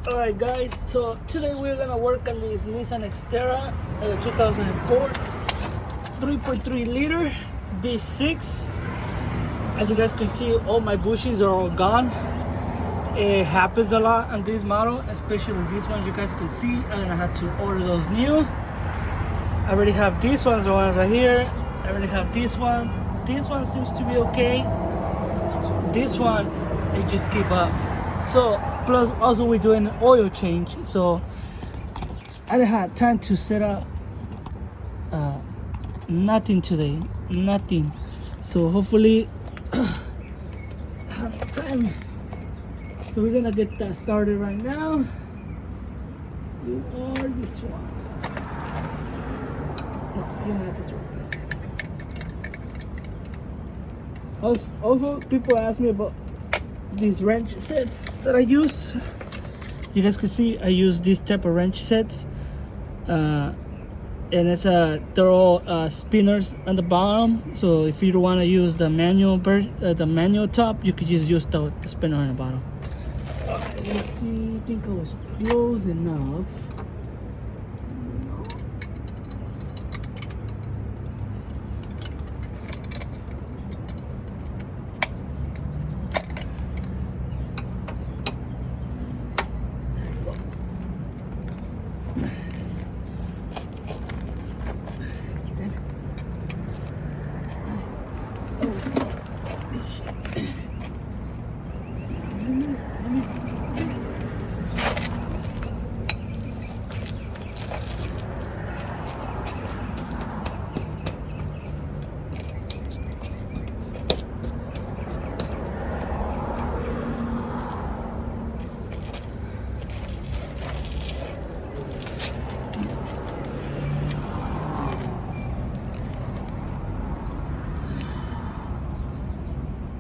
Alright guys, so today we're gonna work on this Nissan Xterra 2004 3.3 liter V6. As you guys can see, all my bushings are all gone. It happens a lot on this model, especially this one. You guys can see I'm gonna have to order those new. I already have these ones right here. I already have this one. This one seems to be okay. This one, it just keep up. So plus also we're doing an oil change, so I didn't have time to set up nothing today, nothing. So hopefully I have time. So we're gonna get that started right now. You are this one. No, you're not this one. Also people ask me about these wrench sets that I use. You guys can see I use this type of wrench sets, and they're all spinners on the bottom. So if you don't want to use the manual top, you could just use the spinner on the bottom. Okay, let's see. I think I was close enough.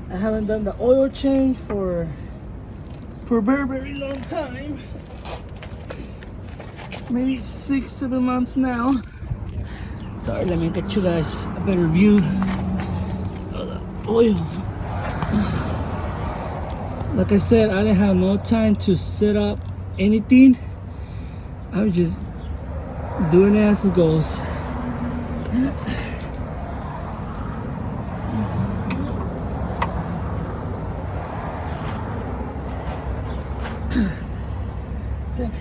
I haven't done the oil change for a very long time, maybe 6-7 months now. Sorry, let me get you guys a better view of the oil. Like I said, I didn't have no time to set up anything. I was just doing it as it goes. Damn it.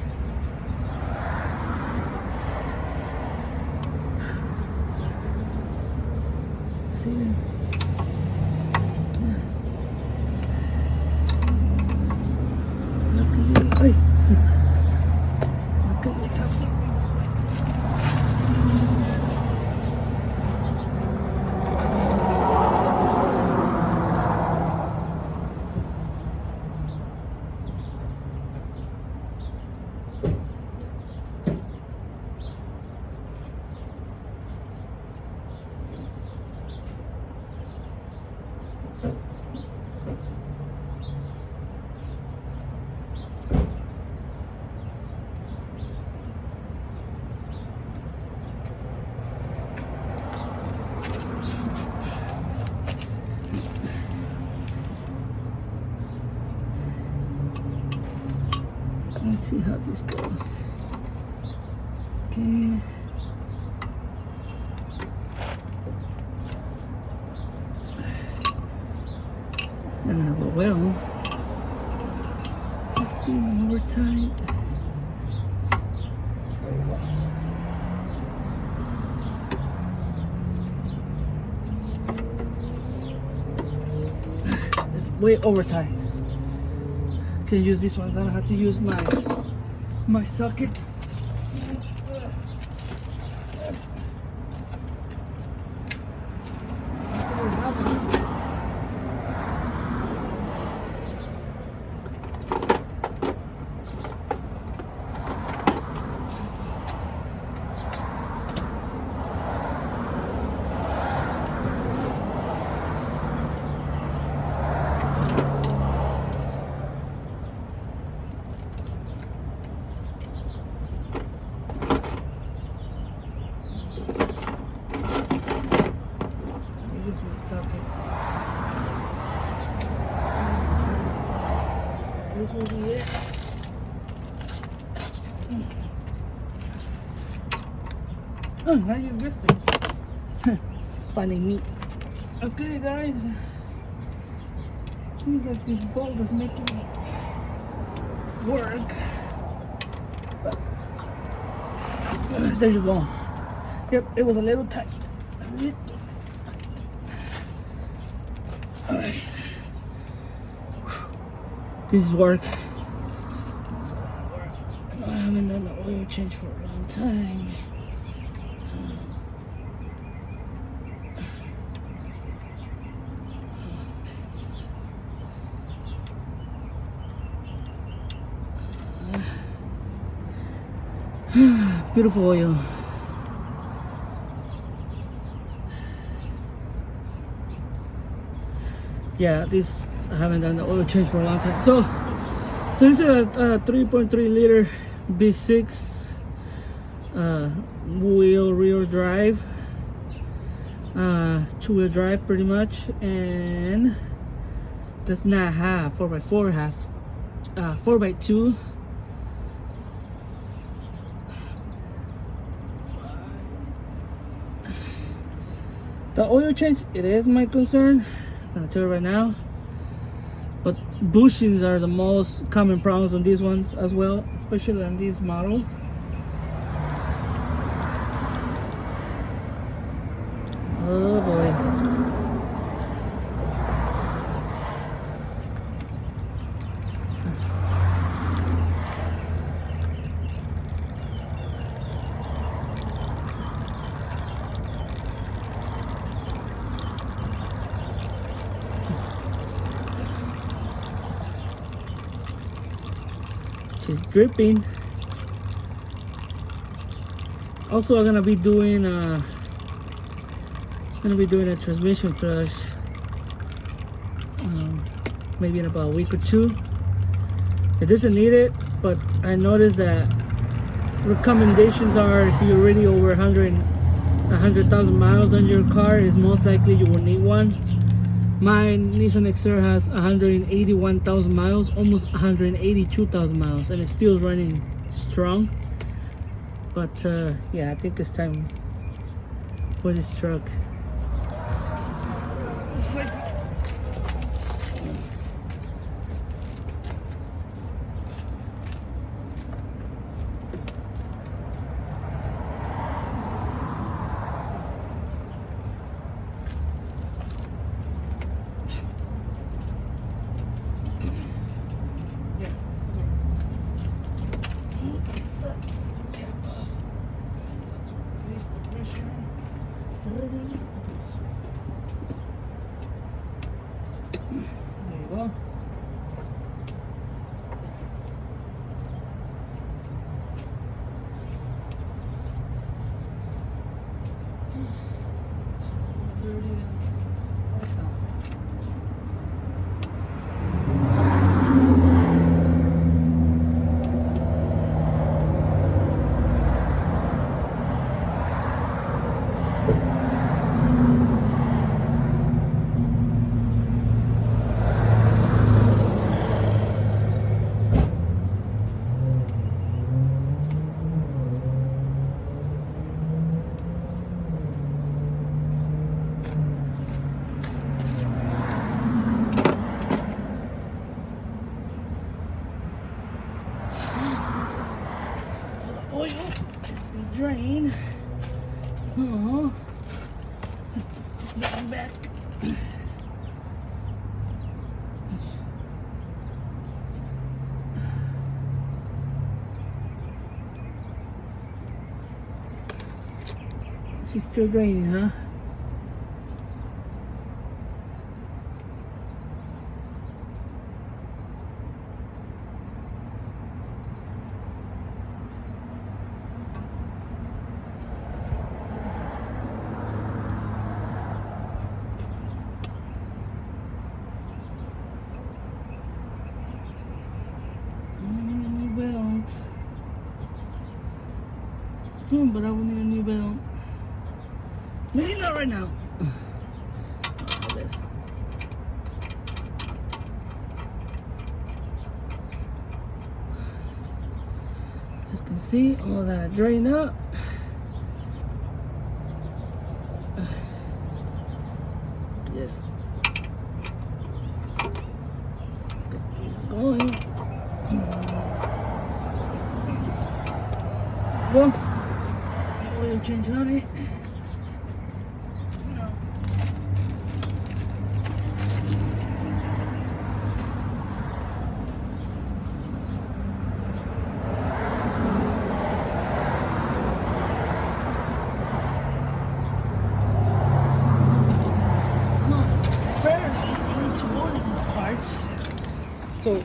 See it? Luckily, luckily I have something. Let's see how this goes. Okay. It's not gonna go well. Just doing more tight. It's way over tight. Can use these ones. I don't have to use my sockets. Sockets. This will be it. Oh, now you guessed it. Finding meat. Okay, guys. Seems like this bolt is making me work. But, there you go. Yep, it was a little tight. A little tight. Alright. This is work. That's a lot of work. I haven't done the oil change for a long time. Beautiful oil. Yeah, this I haven't done the oil change for a long time. So this is a 3.3 liter V6 wheel rear drive, 2-wheel drive pretty much, and does not have 4x4. Has 4x2. The oil change, it is my concern. I'm gonna tell you right now. But bushings are the most common problems on these ones as well, especially on these models. Oh boy. She's dripping. Also, I'm gonna be doing a transmission flush, maybe in about a week or two. It doesn't need it, but I noticed that recommendations are if you're already over 100,000 miles on your car, is most likely you will need one. My Nissan Xterra has 181,000 miles, almost 182,000 miles, and it's still running strong. But yeah, I think it's time for this truck. There you go. Oil is being drained, so let's put it back. She's still draining, huh? Soon, but I will need a new belt. Maybe not right now. This. As you can see, all that drain up. Just get this going. Go. Oil change on it. So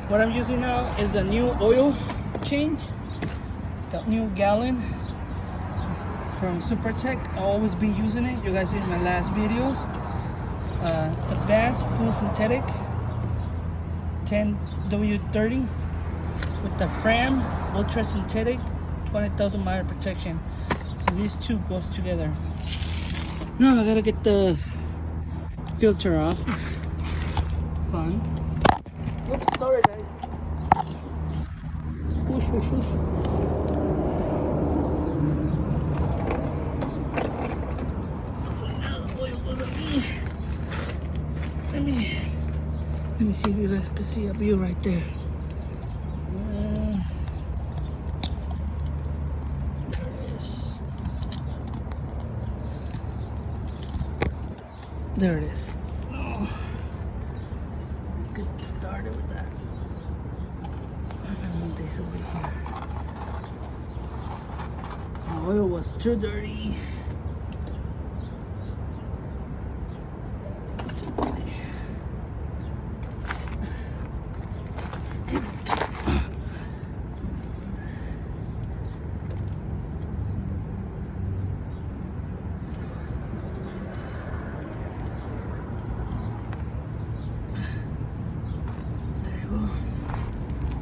what I'm using now is a new oil change, the new gallon from Supertech. I'll always be using it. You guys see my last videos. It's advanced full synthetic 10W30 with the Fram ultra synthetic 20,000 mile protection. So these two goes together. Now I gotta get the filter off. Fun. Oops, sorry guys. Whoosh, whoosh, whoosh. Let me see if you guys can see a view right there. There it is. There it is. Oh. Get started with that. Move this over here. The oil was too dirty.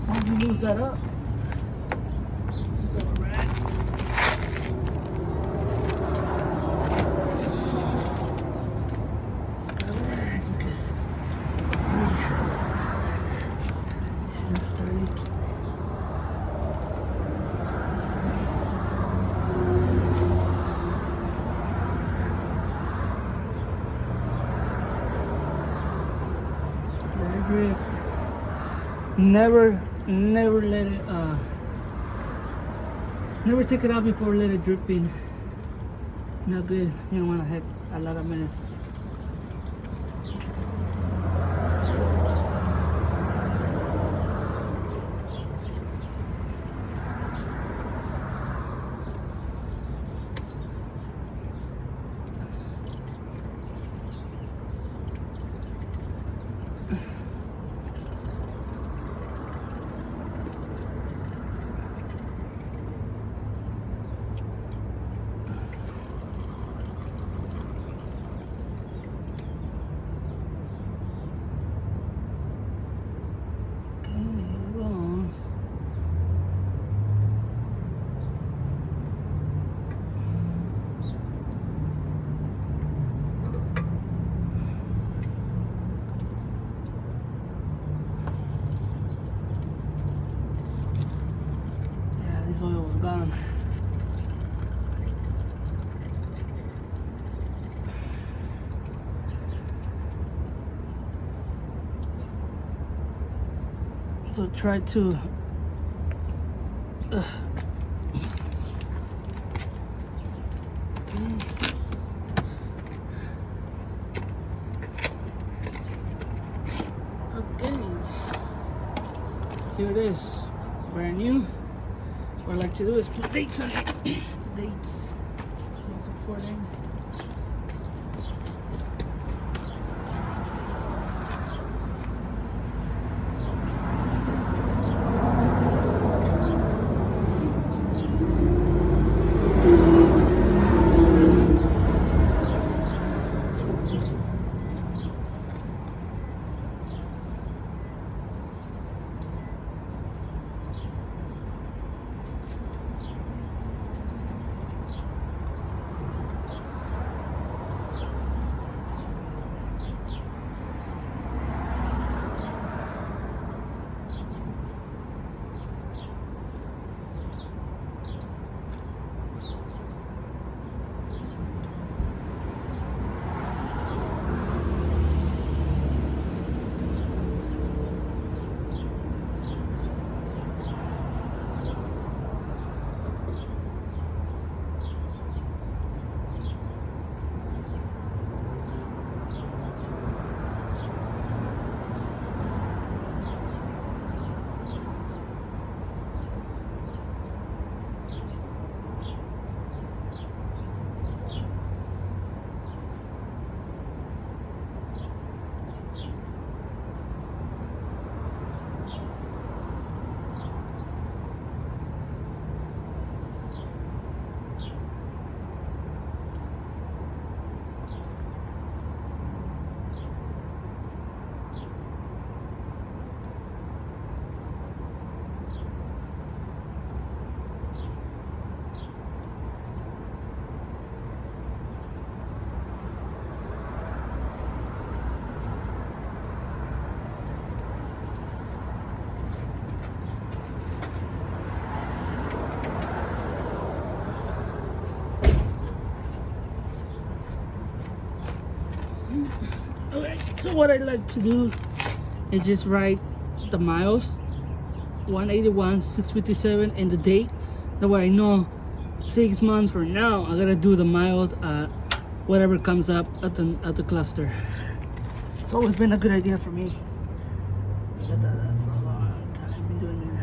Once you lose that up, just go right. Just go right because this is gonna start leaking. Let it drip. Never let it never take it out before let it drip in. Not good. You don't want to have a lot of mess. This oil was gone. So try to okay. Here it is, brand new. What I like to do is put dates on it. Dates. So it's important. So what I like to do is just write the miles, 181, 657, and the date. That way I know 6 months from now I gotta do the miles whatever comes up at the cluster. It's always been a good idea for me. I got that for a long time. Been doing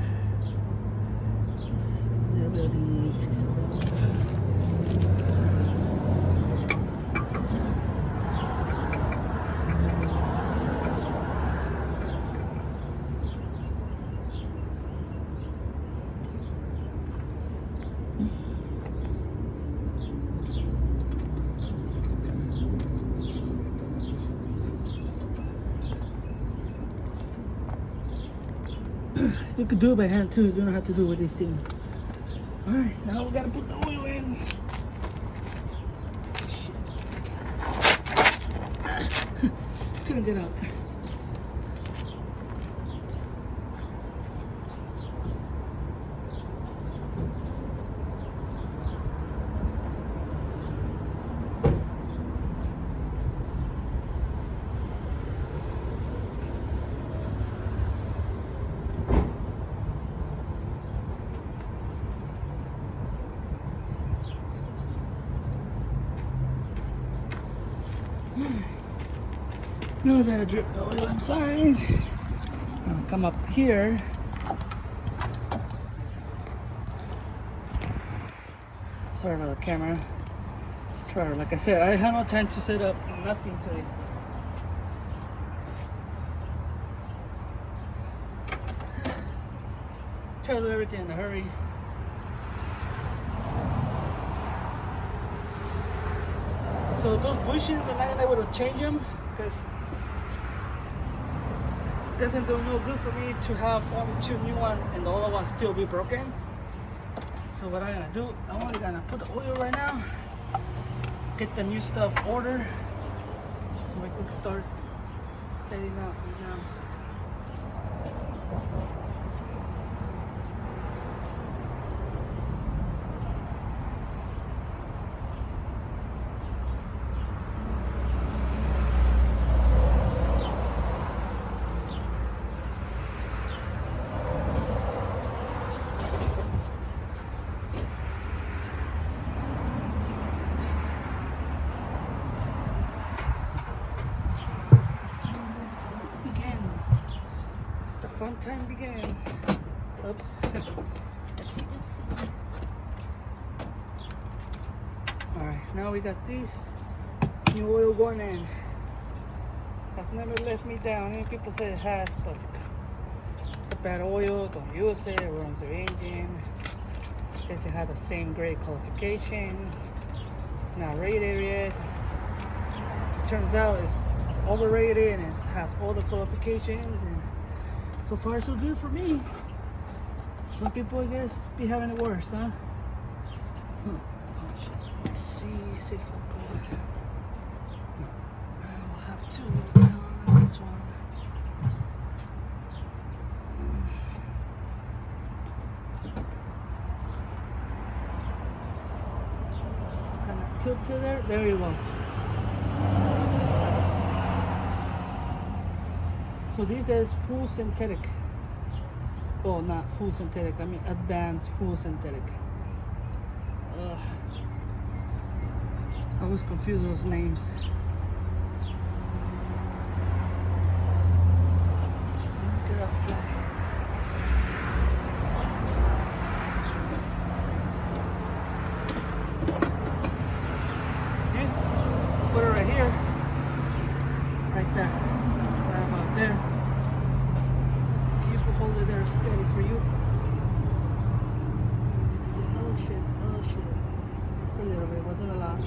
a little bit of niches. You could do it by hand too. You don't have to do it with this thing. Alright, now we gotta put the oil in. Couldn't get out. Now we gotta drip the oil inside. Now come up here. Sorry about the camera. Just try, like I said, I had no time to set up nothing today. Try to do everything in a hurry. So those bushings, I'm not able to change them because it doesn't do no good for me to have only 2 new ones and the other ones still be broken. So what I'm gonna do, I'm only gonna put the oil right now, get the new stuff ordered, so I can start setting up now. Fun time begins. Oops. Oopsie. Alright, now we got this new oil going in. Has never left me down. Many people say it has, but it's a bad oil. Don't use it. It ruins your engine. Doesn't have the same grade qualification. It's not rated yet. It turns out it's overrated and it has all the qualifications, and so far so good for me. Some people, I guess, be having it worse, huh? Let's see if I could. We'll have 2 on this one. Kind of tilt to there. There you go. So this is full synthetic. Oh, not full synthetic. I mean advanced full synthetic. I always confuse those names. Let me get off fly. This, put it right here, right there. There, you can hold it there steady for you. Oh shit, just a little bit, wasn't a lot.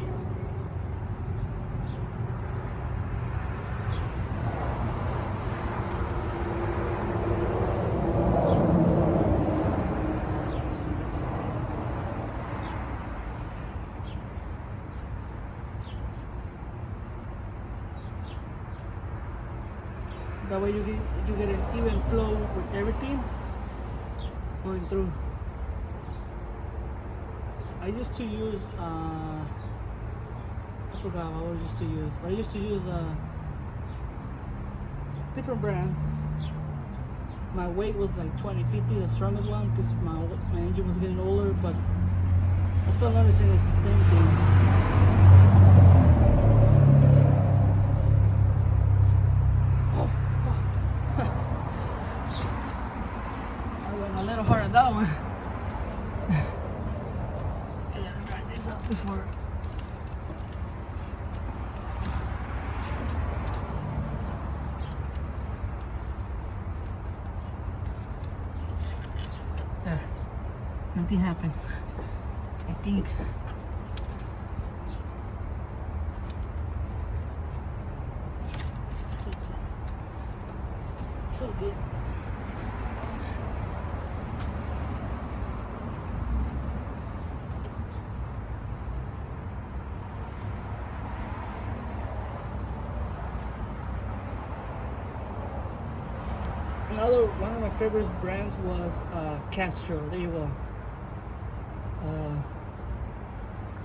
That way you get an even flow with everything going through. I used to use I forgot what I used to use, but I used to use different brands. My weight was like 2050, the strongest one, because my engine was getting older, but I still noticing it's the same thing. Oh fuck. I went a little hard on that one. I gotta drive this up before. There. Nothing happened. I think. So good. So good. One of my favorite brands was Castro. There you go.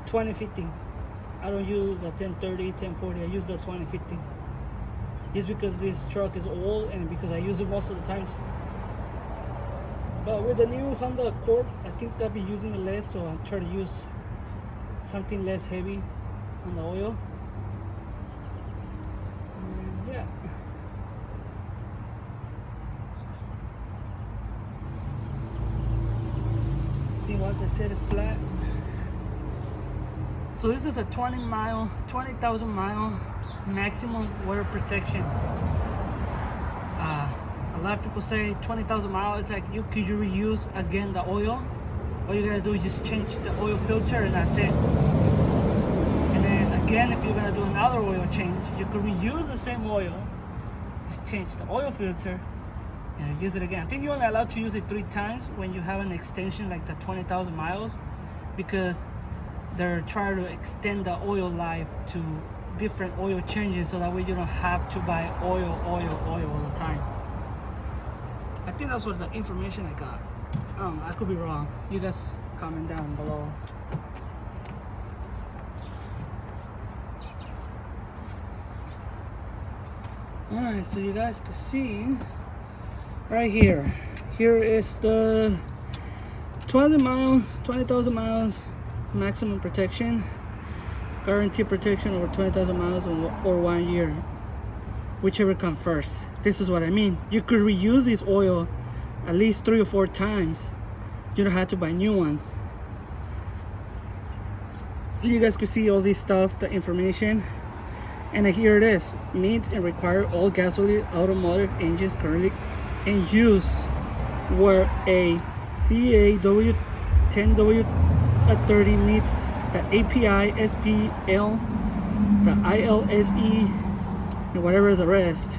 2050. I don't use the 1030, 1040. I use the 2050. It's because this truck is old and because I use it most of the times. But with the new Honda Accord, I think I'll be using it less, so I'll try to use something less heavy on the oil. And yeah. I think once I set it flat. So this is a 20,000 mile maximum water protection. A lot of people say 20,000 miles. It's like you reuse again the oil. All you gotta do is just change the oil filter and that's it. And then again, if you're gonna do another oil change, you could reuse the same oil, just change the oil filter and use it again. I think you're only allowed to use it 3 times when you have an extension like the 20,000 miles, because they're trying to extend the oil life to different oil changes, so that way you don't have to buy oil all the time. I think that's what the information I got. I could be wrong. You guys comment down below. Alright, so you guys can see right here. Here is the 20,000 miles maximum protection, guaranteed protection over 20,000 miles or 1 year, whichever comes first. This is what I mean. You could reuse this oil at least 3 or 4 times. You don't have to buy new ones. You guys can see all this stuff, the information, and here it is. Meet and require all gasoline automotive engines currently in use where a CAW 10W30 meets the API, SPL, the ILSE, and whatever the rest.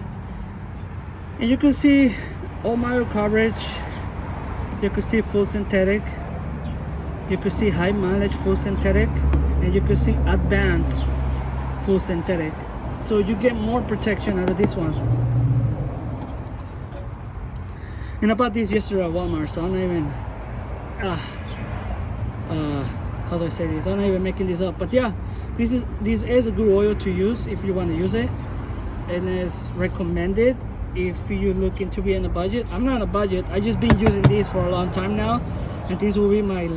And you can see all mile coverage. You can see full synthetic. You can see high mileage full synthetic, and you can see advanced full synthetic. So you get more protection out of this one. And I bought this yesterday at Walmart, so I'm not even how do I say this? I'm not even making this up. But yeah, this is a good oil to use if you want to use it, and it's recommended if you're looking to be in a budget. I'm not on a budget. I just been using this for a long time now, and this will be my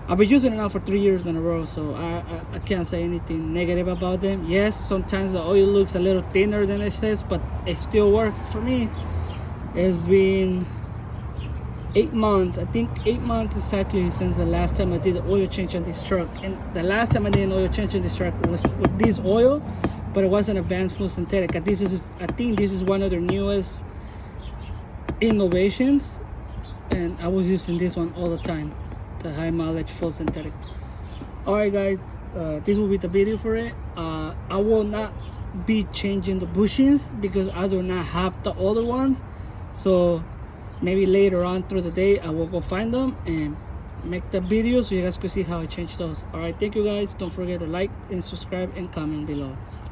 I've been using it now for 3 years in a row, so I can't say anything negative about them. Yes, sometimes the oil looks a little thinner than it says, but it still works for me. It's been 8 months, I think 8 months exactly, since the last time I did the oil change on this truck. And the last time I did an oil change on this truck was with this oil, but it was an advanced full synthetic. And I think this is one of their newest innovations, and I was using this one all the time, the high mileage full synthetic. Alright guys, this will be the video for it. I will not be changing the bushings because I do not have the older ones, so maybe later on through the day I will go find them and make the video so you guys can see how I change those. Alright, thank you guys. Don't forget to like and subscribe and comment below.